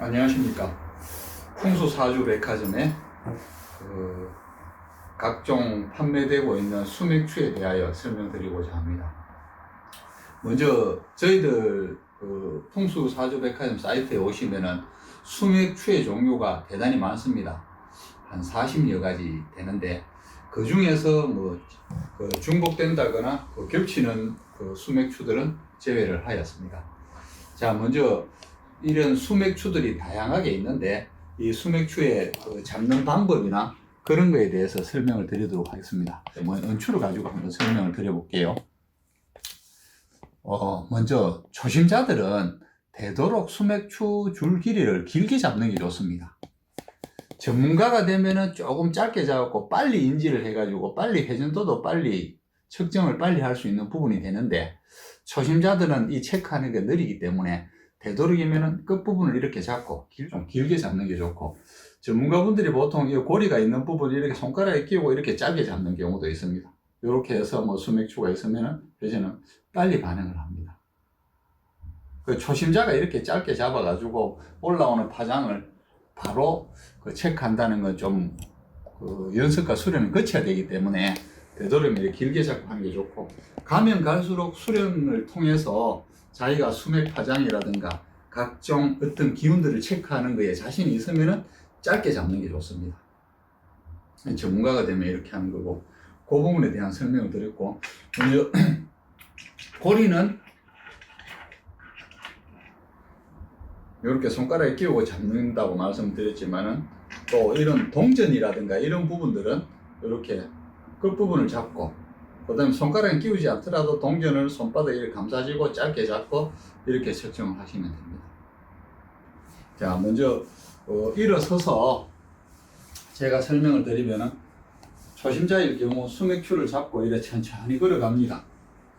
안녕하십니까. 풍수사주백화점에 각종 판매되고 있는 수맥추에 대하여 설명드리고자 합니다. 먼저 저희들 풍수사주백화점 사이트에 오시면은 수맥추의 종류가 대단히 많습니다. 한 40여 가지 되는데 그 중에서 중복된다거나 겹치는 수맥추들은 제외를 하였습니다. 자, 먼저 이런 수맥추들이 다양하게 있는데 이 수맥추의 잡는 방법이나 그런 거에 대해서 설명을 드리도록 하겠습니다. 은추를 가지고 한번 설명을 드려볼게요. 먼저 초심자들은 되도록 수맥추 줄 길이를 길게 잡는 게 좋습니다. 전문가가 되면은 조금 짧게 잡고 빨리 인지를 해가지고 빨리 회전도도 빨리 측정을 빨리 할 수 있는 부분이 되는데, 초심자들은 이 체크하는 게 느리기 때문에 되도록이면은 끝부분을 이렇게 잡고 좀 길게 잡는 게 좋고, 전문가분들이 보통 이 고리가 있는 부분을 이렇게 손가락에 끼우고 이렇게 짧게 잡는 경우도 있습니다. 이렇게 해서 수맥추가 있으면은 회전은 빨리 반응을 합니다. 초심자가 이렇게 짧게 잡아가지고 올라오는 파장을 바로 체크한다는 건 좀 연습과 수련을 거쳐야 되기 때문에 되도록이면 이렇게 길게 잡고 하는 게 좋고, 가면 갈수록 수련을 통해서 자기가 수맥 파장이라든가 각종 어떤 기운들을 체크하는 거에 자신이 있으면은 짧게 잡는 게 좋습니다. 전문가가 되면 이렇게 하는 거고, 그 부분에 대한 설명을 드렸고, 먼저 고리는 이렇게 손가락에 끼우고 잡는다고 말씀드렸지만은, 또 이런 동전이라든가 이런 부분들은 이렇게 끝부분을 잡고, 그 다음에 손가락에 끼우지 않더라도 동전을 손바닥에 이렇게 감싸지고 짧게 잡고 이렇게 측정을 하시면 됩니다. 자, 먼저 일어서서 제가 설명을 드리면은, 초심자일 경우 수맥추를 잡고 이렇게 천천히 걸어갑니다.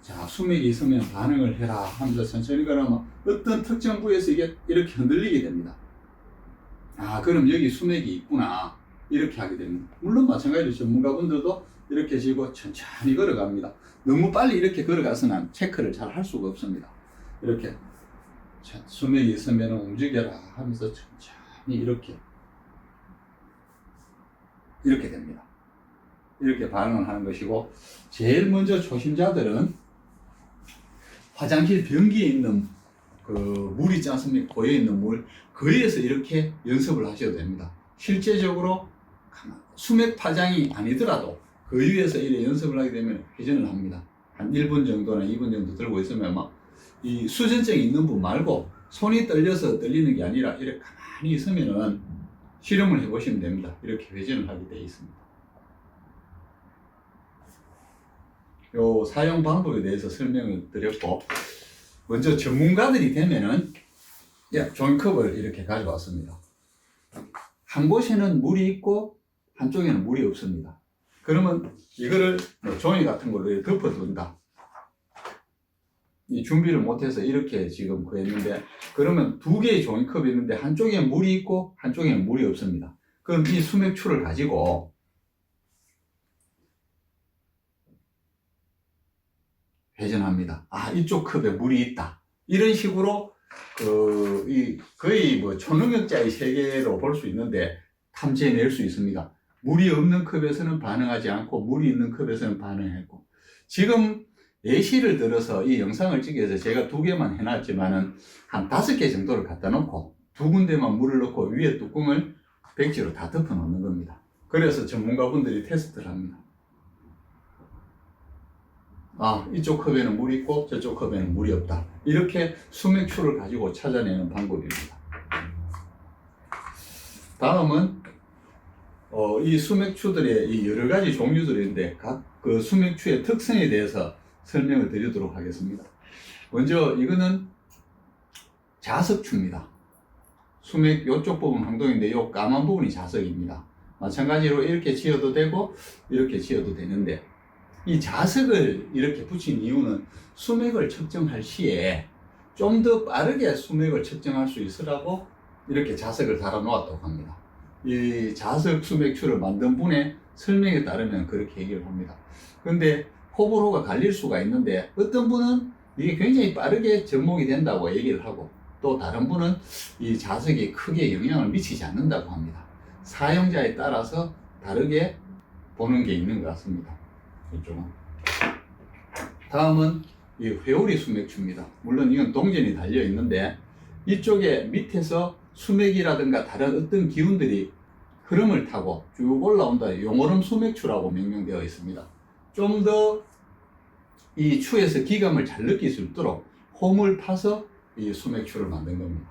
자, 수맥이 있으면 반응을 해라 하면서 천천히 걸으면 어떤 특정 부위에서 이게 이렇게 흔들리게 됩니다. 아, 그럼 여기 수맥이 있구나, 이렇게 하게 됩니다. 물론 마찬가지로 전문가분들도 이렇게 지고 천천히 걸어갑니다. 너무 빨리 이렇게 걸어가서는 체크를 잘 할 수가 없습니다. 이렇게 수맥이 있으면 움직여라 하면서 천천히 이렇게 됩니다. 이렇게 반응을 하는 것이고, 제일 먼저 초심자들은 화장실 변기에 있는 물 있지 않습니까? 고여 있는 물, 거기에서 이렇게 연습을 하셔도 됩니다. 실제적으로 수맥 파장이 아니더라도 그 위에서 이렇게 연습을 하게 되면 회전을 합니다. 한 1분 정도나 2분 정도 들고 있으면 이 수전증이 있는 분 말고 손이 떨려서 떨리는 게 아니라 이렇게 가만히 있으면은 실험을 해보시면 됩니다. 이렇게 회전을 하게 되어 있습니다. 요 사용 방법에 대해서 설명을 드렸고, 먼저 전문가들이 되면은 종이컵을 이렇게 가져왔습니다. 한 곳에는 물이 있고 한쪽에는 물이 없습니다. 그러면 이거를 종이 같은 걸로 덮어둔다. 이 준비를 못해서 이렇게 지금 했는데, 그러면 두 개의 종이컵이 있는데 한쪽에는 물이 있고 한쪽에는 물이 없습니다. 그럼 이 수맥추를 가지고 회전합니다. 아, 이쪽 컵에 물이 있다. 이런 식으로 거의 초능력자의 세계로 볼 수 있는데 탐지해낼 수 있습니다. 물이 없는 컵에서는 반응하지 않고 물이 있는 컵에서는 반응했고, 지금 예시를 들어서 이 영상을 찍어서 제가 2개만 해놨지만은 한 5개 정도를 갖다 놓고 두 군데만 물을 넣고 위에 뚜껑을 백지로 다 덮어 놓는 겁니다. 그래서 전문가분들이 테스트를 합니다. 아, 이쪽 컵에는 물이 있고 저쪽 컵에는 물이 없다. 이렇게 수맥추를 가지고 찾아내는 방법입니다. 다음은 이 수맥추들의 이 여러 가지 종류들인데 각 그 수맥추의 특성에 대해서 설명을 드리도록 하겠습니다. 먼저 이거는 자석추입니다. 수맥 요쪽 부분 항동인데 요 까만 부분이 자석입니다. 마찬가지로 이렇게 지어도 되고 이렇게 지어도 되는데, 이 자석을 이렇게 붙인 이유는 수맥을 측정할 시에 좀 더 빠르게 수맥을 측정할 수 있으라고 이렇게 자석을 달아 놓았다고 합니다. 이 자석 수맥추를 만든 분의 설명에 따르면 그렇게 얘기를 합니다. 그런데 호불호가 갈릴 수가 있는데, 어떤 분은 이게 굉장히 빠르게 접목이 된다고 얘기를 하고, 또 다른 분은 이 자석이 크게 영향을 미치지 않는다고 합니다. 사용자에 따라서 다르게 보는 게 있는 것 같습니다. 이쪽은. 다음은 이 회오리 수맥추입니다. 물론 이건 동전이 달려 있는데 이쪽에 밑에서 수맥이라든가 다른 어떤 기운들이 흐름을 타고 쭉 올라온다. 용오름 수맥추라고 명명되어 있습니다. 좀 더 이 추에서 기감을 잘 느낄 수 있도록 홈을 파서 이 수맥추를 만든 겁니다.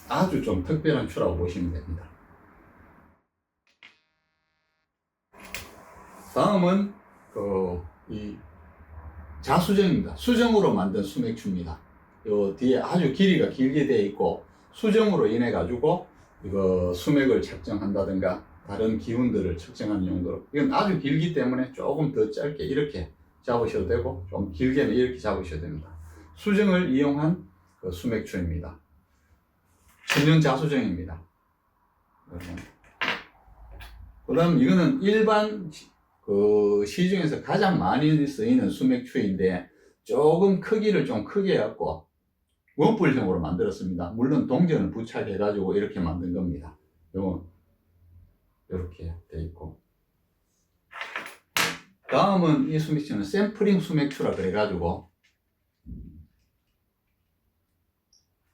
아주 좀 특별한 추라고 보시면 됩니다. 다음은 이 자수정입니다. 수정으로 만든 수맥추입니다. 요 뒤에 아주 길이가 길게 되어 있고 수정으로 인해 가지고 이거 수맥을 측정한다든가 다른 기운들을 측정하는 용도로, 이건 아주 길기 때문에 조금 더 짧게 이렇게 잡으셔도 되고 좀 길게는 이렇게 잡으셔도 됩니다. 수정을 이용한 그 수맥추입니다. 천연 자수정입니다. 그 다음 이거는 일반 그 시중에서 가장 많이 쓰이는 수맥추인데 조금 크기를 좀 크게 해갖고 원뿔형으로 만들었습니다. 물론 동전을 부착해 가지고 이렇게 만든 겁니다. 요건 이렇게 돼 있고, 다음은 이 수맥추는 샘플링 수맥추라 그래 가지고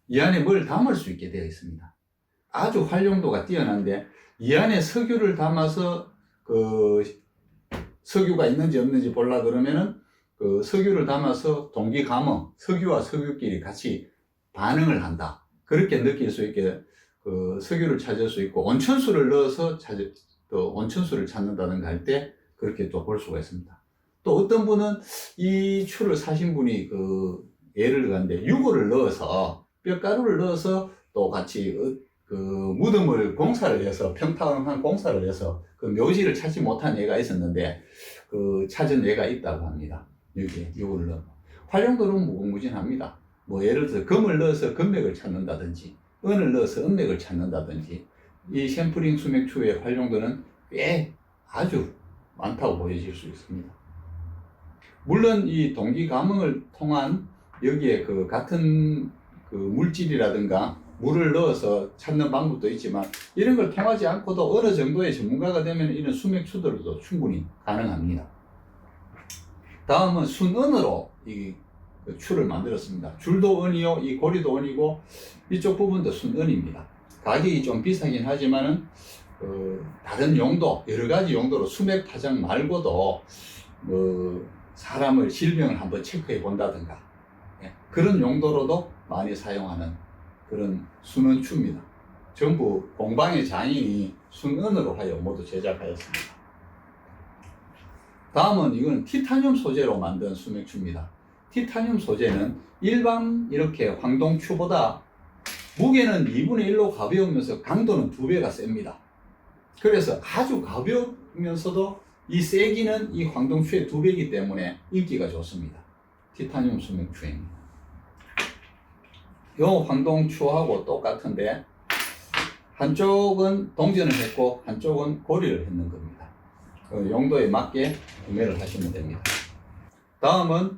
이 안에 뭘 담을 수 있게 되어 있습니다. 아주 활용도가 뛰어난데 이 안에 석유를 담아서 그 석유가 있는지 없는지 보려 그러면은 그 석유를 담아서 동기 감응, 석유와 석유끼리 같이 반응을 한다. 그렇게 느낄 수 있게 그 석유를 찾을 수 있고, 온천수를 넣어서 또 온천수를 찾는다든가 할 때 그렇게 또 볼 수가 있습니다. 또 어떤 분은 이 추를 사신 분이 그 예를 들었는데 유골을 넣어서 뼈가루를 넣어서 또 같이 그 무덤을 공사를 해서 평탄한 공사를 해서 그 묘지를 찾지 못한 예가 있었는데 그 찾은 예가 있다고 합니다. 여기에 유골을 넣어 활용도는 무궁무진합니다. 뭐 예를 들어서 금을 넣어서 금맥을 찾는다든지 은을 넣어서 은맥을 찾는다든지 이 샘플링 수맥추의 활용도는 꽤 아주 많다고 보여질 수 있습니다. 물론 이 동기 감응을 통한 여기에 그 같은 그 물질이라든가 물을 넣어서 찾는 방법도 있지만 이런 걸 통하지 않고도 어느 정도의 전문가가 되면 이런 수맥추들도 충분히 가능합니다. 다음은 순은으로 이 추를 만들었습니다. 줄도 은이요, 이 고리도 은이고 이쪽 부분도 순은입니다. 가격이 좀 비싸긴 하지만은 다른 용도, 여러 가지 용도로 수맥 파장 말고도 사람을 질병을 한번 체크해 본다든가 그런 용도로도 많이 사용하는 그런 순은추입니다. 전부 공방의 장인이 순은으로 하여 모두 제작하였습니다. 다음은 이건 티타늄 소재로 만든 수맥추입니다. 티타늄 소재는 일반 이렇게 황동추보다 무게는 2분의 1로 가벼우면서 강도는 2배가 셉니다. 그래서 아주 가벼우면서도 이 세기는 이 황동추의 2배이기 때문에 인기가 좋습니다. 티타늄 수맥추입니다. 요 황동추하고 똑같은데 한쪽은 동전을 했고 한쪽은 고리를 했는 겁니다. 그 용도에 맞게 구매를 하시면 됩니다. 다음은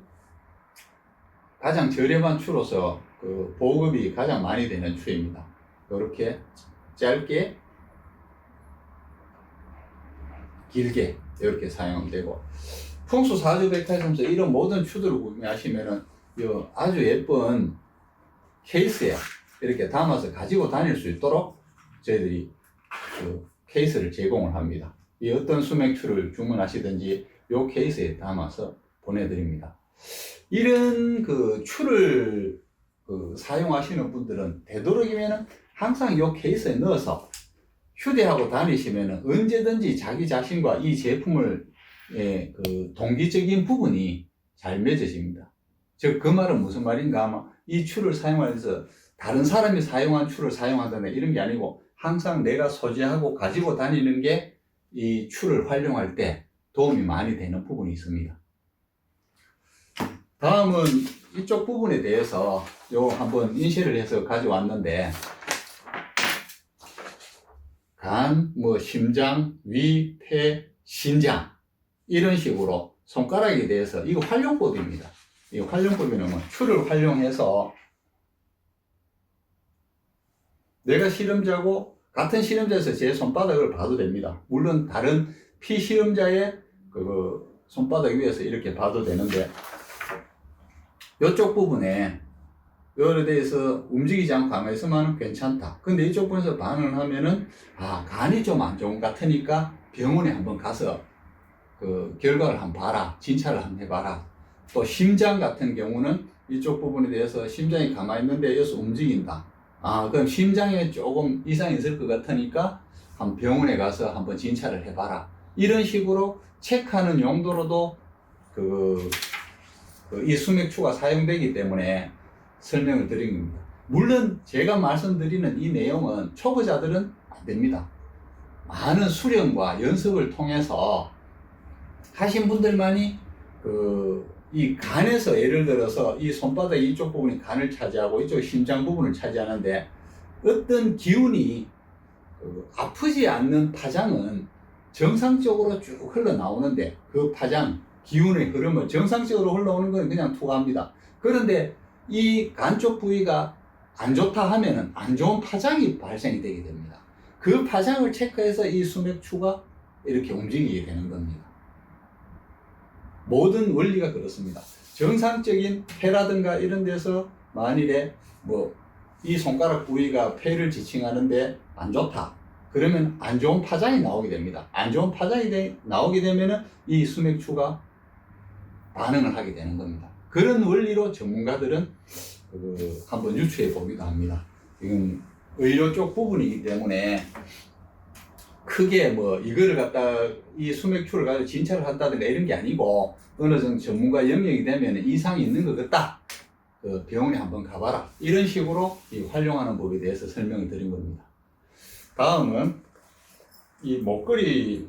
가장 저렴한 추로서 그 보급이 가장 많이 되는 추입니다. 이렇게 짧게 길게 이렇게 사용되고, 풍수사주백화점에서 이런 모든 추들을 구매하시면은 아주 예쁜 케이스에 이렇게 담아서 가지고 다닐 수 있도록 저희들이 그 케이스를 제공을 합니다. 이 어떤 수맥추를 주문하시든지 이 케이스에 담아서 보내드립니다. 이런 그 추를 사용하시는 분들은 되도록이면은 항상 이 케이스에 넣어서 휴대하고 다니시면은 언제든지 자기 자신과 이 제품을 그 동기적인 부분이 잘 맺어집니다. 즉 그 말은 무슨 말인가 하면 이 추를 사용하면서 다른 사람이 사용한 추를 사용한다는 이런 게 아니고 항상 내가 소지하고 가지고 다니는 게 이 추를 활용할 때 도움이 많이 되는 부분이 있습니다. 다음은 이쪽 부분에 대해서 한번 인쇄를 해서 가져왔는데, 간, 심장, 위, 폐, 신장 이런 식으로 손가락에 대해서 이거 활용법입니다. 이 활용법에는 추를 활용해서 내가 실험자고 같은 실험자에서 제 손바닥을 봐도 됩니다. 물론 다른 피실험자의 그 손바닥 위에서 이렇게 봐도 되는데 이쪽 부분에 요에 대해서 움직이지 않고 가만히 있으면 괜찮다. 근데 이쪽 부분에서 반응을 하면은 간이 좀 안 좋은 것 같으니까 병원에 한번 가서 그 결과를 한번 봐라. 진찰을 한번 해봐라. 또 심장 같은 경우는 이쪽 부분에 대해서 심장이 가만히 있는데 여기서 움직인다. 그럼 심장에 조금 이상이 있을 것 같으니까 한 병원에 가서 한번 진찰을 해봐라. 이런 식으로 체크하는 용도로도 이 수맥추가 사용되기 때문에 설명을 드린 겁니다. 물론 제가 말씀드리는 이 내용은 초보자들은 안 됩니다. 많은 수련과 연습을 통해서 하신 분들만이 이 간에서 예를 들어서 이 손바닥 이쪽 부분이 간을 차지하고 이쪽 심장 부분을 차지하는데 어떤 기운이 아프지 않는 파장은 정상적으로 쭉 흘러나오는데 그 파장, 기운의 흐름을 정상적으로 흘러오는 건 그냥 투과합니다. 그런데 이 간 쪽 부위가 안 좋다 하면은 안 좋은 파장이 발생이 되게 됩니다. 그 파장을 체크해서 이 수맥추가 이렇게 움직이게 되는 겁니다. 모든 원리가 그렇습니다. 정상적인 폐라든가 이런 데서 만일에 이 손가락 부위가 폐를 지칭하는데 안 좋다. 그러면 안 좋은 파장이 나오게 됩니다. 안 좋은 파장이 나오게 되면은 이 수맥추가 반응을 하게 되는 겁니다. 그런 원리로 전문가들은 한번 유추해 보기도 합니다. 이건 의료 쪽 부분이기 때문에 크게 이거를 갖다 이 수맥추를 가지고 진찰을 한다든가 이런 게 아니고 어느 정도 전문가 영역이 되면 이상이 있는 것 같다. 병원에 한번 가봐라. 이런 식으로 활용하는 법에 대해서 설명을 드린 겁니다. 다음은 이 목걸이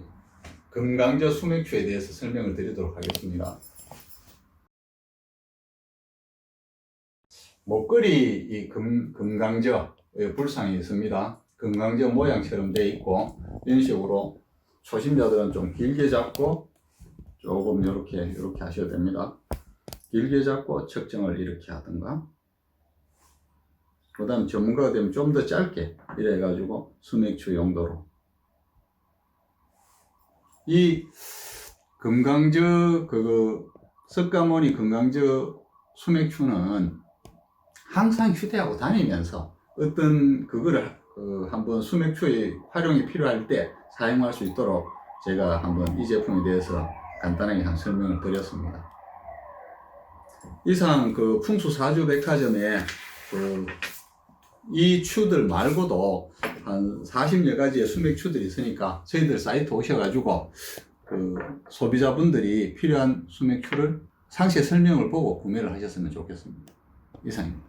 금강저 수맥추에 대해서 설명을 드리도록 하겠습니다. 목걸이 이 금강저 불상이 있습니다. 금강저 모양처럼 되어 있고 이런 식으로 초심자들은 좀 길게 잡고 조금 이렇게 하셔도 됩니다. 길게 잡고 측정을 이렇게 하든가 그 다음 전문가가 되면 좀 더 짧게 이래 가지고 수맥추 용도로 이 금강저 석가모니 금강저 수맥추는 항상 휴대하고 다니면서 어떤 그거를 한번 수맥추의 활용이 필요할 때 사용할 수 있도록 제가 한번 이 제품에 대해서 간단하게 한 설명을 드렸습니다. 이상 풍수사주 백화점에 이 추들 말고도 한 40여 가지의 수맥추들이 있으니까 저희들 사이트 오셔가지고 소비자분들이 필요한 수맥추를 상세 설명을 보고 구매를 하셨으면 좋겠습니다. 이상입니다.